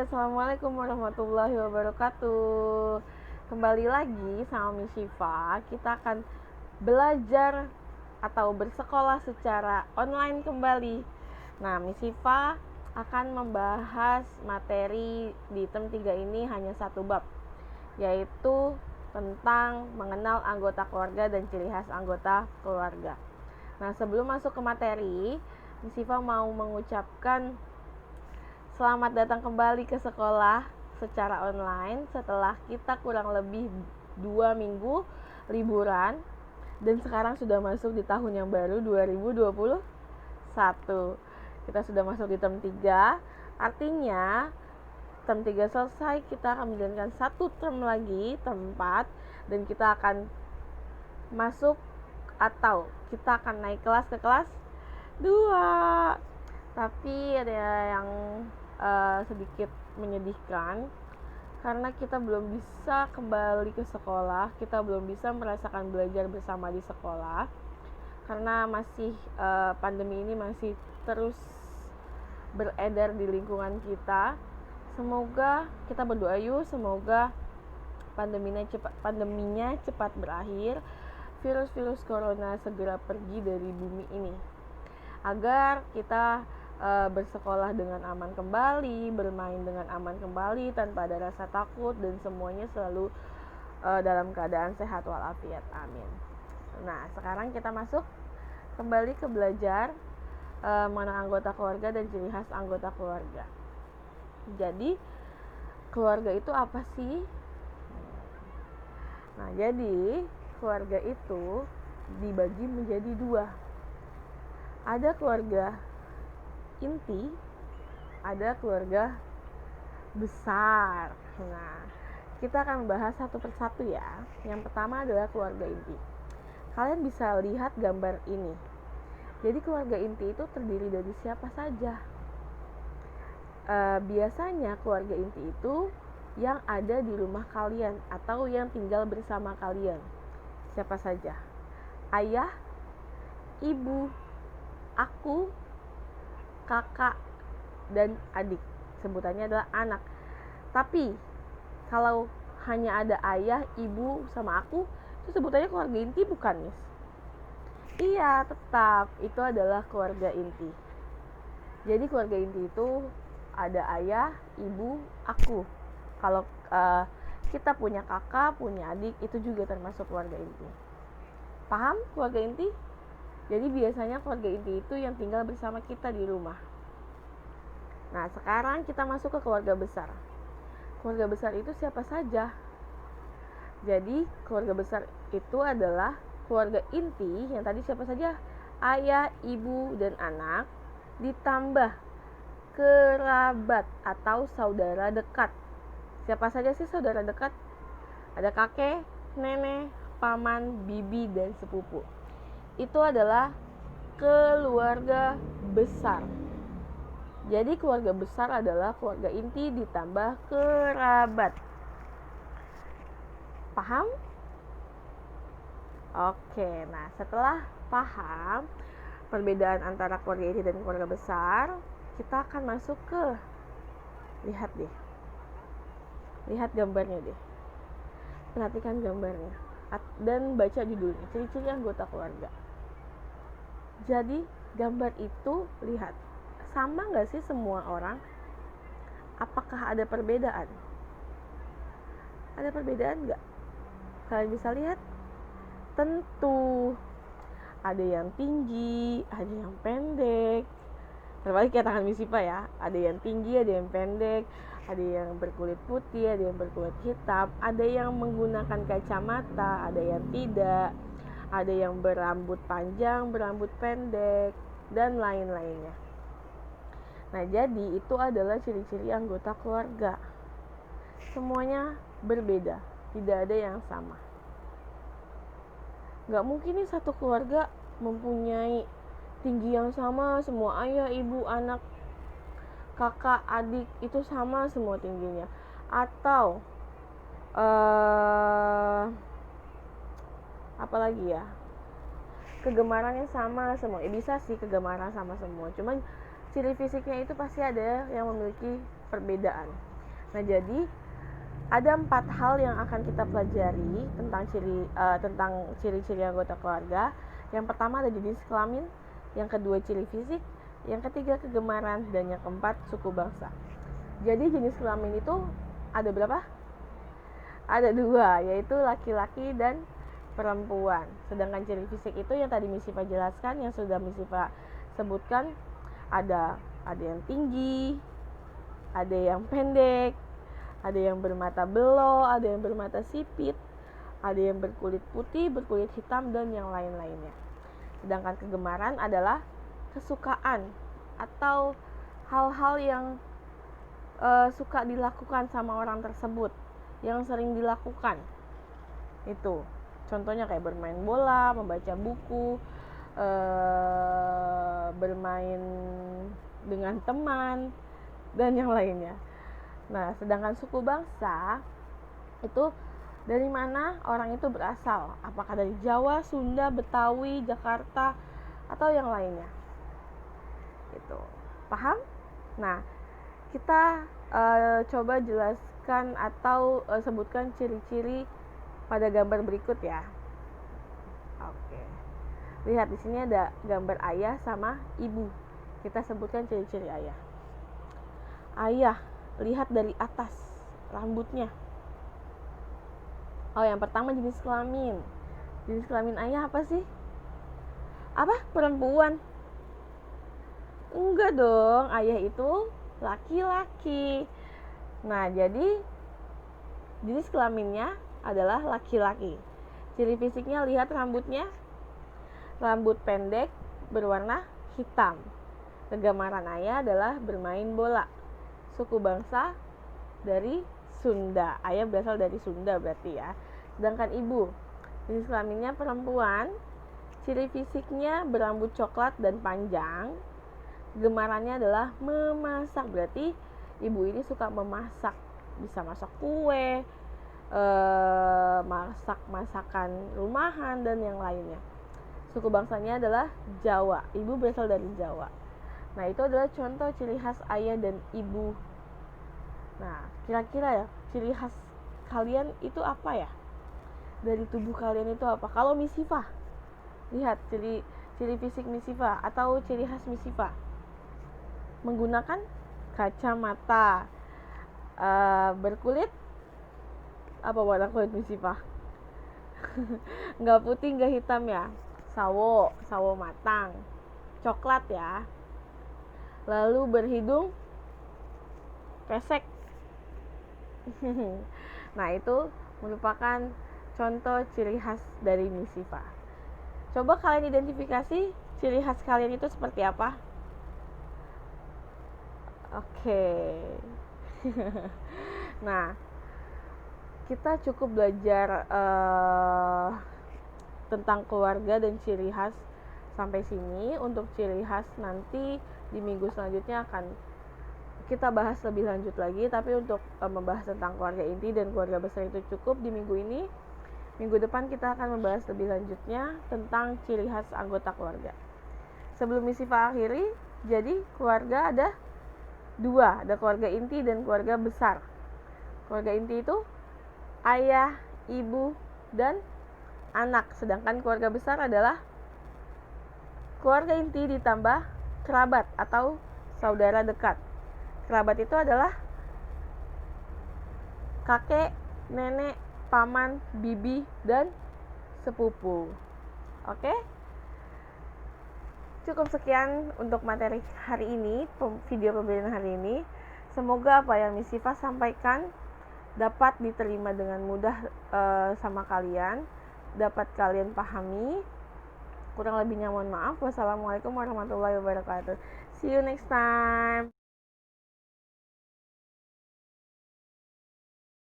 Assalamualaikum warahmatullahi wabarakatuh. Kembali lagi sama Miss Syifa. Kita akan belajar atau bersekolah secara online kembali. Nah, Miss Syifa akan membahas materi di term 3 ini hanya satu bab, yaitu tentang mengenal anggota keluarga dan ciri khas anggota keluarga. Nah, sebelum masuk ke materi, Miss Syifa mau mengucapkan selamat datang kembali ke sekolah secara online setelah kita kurang lebih 2 minggu liburan dan sekarang sudah masuk di tahun yang baru 2021. Kita sudah masuk di term 3, artinya term 3 selesai, kita akan menjalankan satu term lagi, term 4, dan kita akan masuk atau kita akan naik kelas ke kelas 2. Tapi ada yang sedikit menyedihkan karena kita belum bisa kembali ke sekolah, kita belum bisa merasakan belajar bersama di sekolah karena masih pandemi ini masih terus beredar di lingkungan kita. Semoga kita berdoa yuk, semoga pandeminya cepat berakhir, virus-virus corona segera pergi dari bumi ini, agar kita bersekolah dengan aman kembali, bermain dengan aman kembali tanpa ada rasa takut, dan semuanya selalu dalam keadaan sehat walafiat. Amin. Nah, sekarang kita masuk kembali ke belajar mengenal anggota keluarga dan ciri khas anggota keluarga. Jadi, keluarga itu apa sih? Nah, jadi keluarga itu dibagi menjadi 2. Ada keluarga inti, ada keluarga besar. Nah, kita akan bahas satu persatu ya. Yang pertama adalah keluarga inti. Kalian bisa lihat gambar ini. Jadi keluarga inti itu terdiri dari siapa saja? Biasanya keluarga inti itu yang ada di rumah kalian atau yang tinggal bersama kalian. Siapa saja? Ayah, ibu, aku, kakak, dan adik. Sebutannya adalah anak. Tapi kalau hanya ada ayah, ibu, sama aku, itu sebutannya keluarga inti bukan, Miss? Iya, tetap itu adalah keluarga inti. Jadi keluarga inti itu ada ayah, ibu, aku. Kalau kita punya kakak, punya adik, itu juga termasuk keluarga inti. Paham keluarga inti? Jadi biasanya keluarga inti itu yang tinggal bersama kita di rumah. Nah, sekarang kita masuk ke keluarga besar. Keluarga besar itu siapa saja? Jadi keluarga besar itu adalah keluarga inti yang tadi siapa saja? Ayah, ibu, dan anak, ditambah kerabat atau saudara dekat. Siapa saja sih saudara dekat? Ada kakek, nenek, paman, bibi, dan sepupu. Itu adalah keluarga besar. Jadi keluarga besar adalah keluarga inti ditambah kerabat. Paham? Oke, nah setelah paham perbedaan antara keluarga inti dan keluarga besar, kita akan masuk ke lihat gambarnya deh. Perhatikan gambarnya dan baca judulnya, ciri-ciri anggota keluarga. Jadi gambar itu, lihat, sama gak sih semua orang? Apakah ada perbedaan? Ada perbedaan gak? Kalian bisa lihat? Tentu ada yang tinggi, ada yang pendek. Terbalik ya tangan Miss Syifa ya. Ada yang tinggi, ada yang pendek, ada yang berkulit putih, ada yang berkulit hitam, ada yang menggunakan kacamata, ada yang tidak, ada yang berambut panjang, berambut pendek, dan lain-lainnya. Nah, jadi itu adalah ciri-ciri anggota keluarga. Semuanya berbeda, tidak ada yang sama. Gak mungkin nih satu keluarga mempunyai tinggi yang sama, semua ayah, ibu, anak, kakak, adik itu sama semua tingginya. Atau apalagi ya, kegemarannya sama semua. Bisa sih kegemaran sama semua, cuman ciri fisiknya itu pasti ada yang memiliki perbedaan. Nah, jadi ada 4 hal yang akan kita pelajari tentang ciri-ciri anggota keluarga. Yang pertama ada jenis kelamin, yang kedua ciri fisik, yang ketiga kegemaran, dan yang keempat suku bangsa. Jadi jenis kelamin itu ada berapa? Ada 2, yaitu laki-laki dan perempuan. Sedangkan ciri fisik itu yang tadi Miss Siva jelaskan, yang sudah Miss Siva sebutkan, ada yang tinggi, ada yang pendek, ada yang bermata belo, ada yang bermata sipit, ada yang berkulit putih, berkulit hitam, dan yang lain-lainnya. Sedangkan kegemaran adalah kesukaan atau hal-hal yang suka dilakukan sama orang tersebut, yang sering dilakukan. Itu contohnya kayak bermain bola, membaca buku, bermain dengan teman, dan yang lainnya. Nah, sedangkan suku bangsa itu dari mana orang itu berasal? Apakah dari Jawa, Sunda, Betawi, Jakarta, atau yang lainnya? Itu paham? Nah, kita coba jelaskan atau sebutkan ciri-ciri pada gambar berikut ya. Oke. Lihat di sini ada gambar ayah sama ibu. Kita sebutkan ciri-ciri ayah. Ayah, lihat dari atas rambutnya. Oh, yang pertama jenis kelamin. Jenis kelamin ayah apa sih? Apa? Perempuan? Enggak dong, ayah itu laki-laki. Nah, jadi jenis kelaminnya adalah laki-laki. Ciri fisiknya, lihat rambutnya. Rambut pendek berwarna hitam. Kegemaran ayah adalah bermain bola. Suku bangsa dari Sunda. Ayah berasal dari Sunda berarti ya. Sedangkan ibu, jenis kelaminnya perempuan. Ciri fisiknya berambut coklat dan panjang. Kegemarannya adalah memasak. Berarti ibu ini suka memasak. Bisa masak kue, masak masakan rumahan, dan yang lainnya. Suku bangsanya adalah Jawa. Ibu berasal dari Jawa. Nah, itu adalah contoh ciri khas ayah dan ibu. Nah, kira-kira ya, ciri khas kalian itu apa ya? Dari tubuh kalian itu apa? Kalau Miss Siva, lihat ciri fisik Miss Siva atau ciri khas Miss Siva. Menggunakan kacamata, berkulit apa warna kulit Miss Siva? Nggak putih, nggak hitam ya. Sawo matang, coklat ya. Lalu berhidung pesek. Nah, itu merupakan contoh ciri khas dari Miss Siva. Coba kalian identifikasi ciri khas kalian itu seperti apa? Oke. Nah, kita cukup belajar tentang keluarga dan ciri khas sampai sini. Untuk ciri khas nanti di minggu selanjutnya akan kita bahas lebih lanjut lagi. Tapi untuk membahas tentang keluarga inti dan keluarga besar itu cukup di minggu ini. Minggu depan kita akan membahas lebih lanjutnya tentang ciri khas anggota keluarga. Sebelum Miss Siva akhiri, jadi keluarga ada 2, ada keluarga inti dan keluarga besar. Keluarga inti itu ayah, ibu, dan anak. Sedangkan keluarga besar adalah keluarga inti ditambah kerabat atau saudara dekat. Kerabat itu adalah kakek, nenek, paman, bibi, dan sepupu. Oke? Cukup sekian untuk materi hari ini, video pembelajaran hari ini. Semoga apa yang Miss Siva sampaikan dapat diterima dengan mudah sama kalian, dapat kalian pahami. Kurang lebihnya mohon maaf. Wassalamualaikum warahmatullahi wabarakatuh. See you next time.